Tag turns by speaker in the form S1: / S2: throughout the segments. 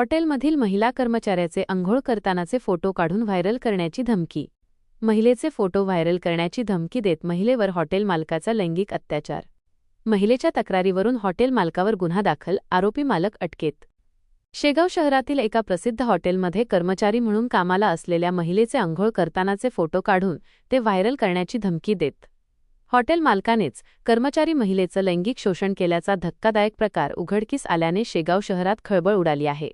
S1: हॉटेलमधील महिला कर्मचाऱ्याचे अंघोळ करतानाचे फोटो काढून व्हायरल करण्याची धमकी. महिलेचे फोटो व्हायरल करण्याची धमकी देत महिलेवर हॉटेल मालकाचा लैंगिक अत्याचार. महिलेच्या तक्रारीवरून हॉटेल मालकावर गुन्हा दाखल, आरोपी मालक अटकेत. शेगाव शहरातील एका प्रसिद्ध हॉटेलमध्ये कर्मचारी म्हणून कामाला असलेल्या महिलेचे अंघोळ करतानाचे फोटो काढून ते व्हायरल करण्याची धमकी देत हॉटेल मालकानेच कर्मचारी महिलेचं लैंगिक शोषण केल्याचा धक्कादायक प्रकार उघडकीस आल्याने शेगाव शहरात खळबळ उडाली आहे.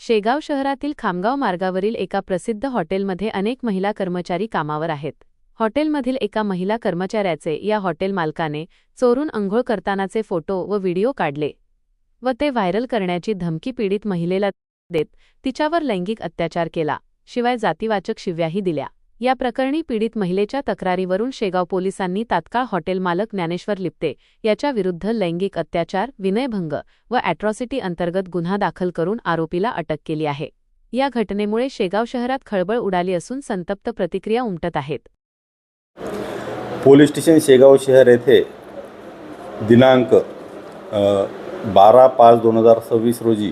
S1: शेगाव शहरातील खामगाव मार्गावरील एका प्रसिद्ध हॉटेलमध्ये अनेक महिला कर्मचारी कामावर आहेत. हॉटेलमधील एका महिला कर्मचाऱ्याचे या हॉटेल मालकाने चोरून अंघोळ करतानाचे फोटो व व्हिडिओ काढले व ते व्हायरल करण्याची धमकी पीडित महिलेला देत तिच्यावर लैंगिक अत्याचार केला, शिवाय जातीवाचक शिव्याही दिल्या. या प्रकरणी पीडित महिलेच्या तक्रारीवरून शेगाव पोलिसांनी तात्काळ हॉटेल मालक ज्ञानेश्वर लिप्ते याच्या विरुद्ध लैंगिक अत्याचार, विनयभंग व अॅट्रॉसिटी अंतर्गत गुन्हा दाखल करून आरोपीला अटक केली आहे. या घटनेमुळे शेगाव शहरात खळबळ उडाली असून संतप्त प्रतिक्रिया उमटत आहेत.
S2: पोलीस स्टेशन शेगाव शहर येथे दिनांक 12/5/2026 रोजी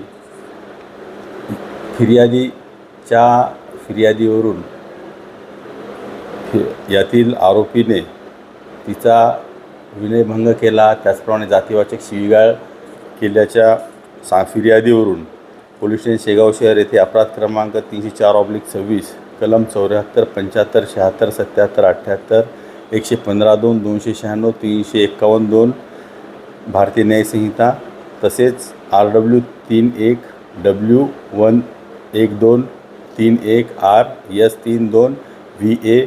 S2: फिर्यादीवरून यातील आरोपीने तिचा विनयभंग केला, त्याचप्रमाणे जातीवाचक शिवीगाळ केल्याच्या फिर्यादीवरून पोलीस स्टेशन शेगाव शहर येथे अपराध क्रमांक 304/26 कलम 74, 75, 76, 77, 78, 115(2), 296, 351(2) भारतीय न्याय संहिता तसेच RW 31, W 112, 31 R S 32 VA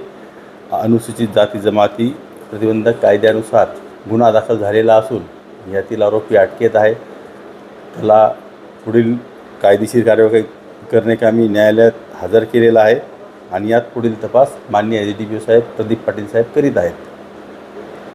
S2: अनुसूचित जाती जमाती प्रतिबंधक कायद्यानुसार गुन्हा दाखल झालेला असून यातील आरोपी अटकेत आहे. त्याला पुढील कायदेशीर कार्यवाही करण्याकामी न्यायालयात हजर केलेला आहे आणि यात पुढील तपास माननीय ADDPO साहेब प्रदीप पाटील साहेब करीत आहेत.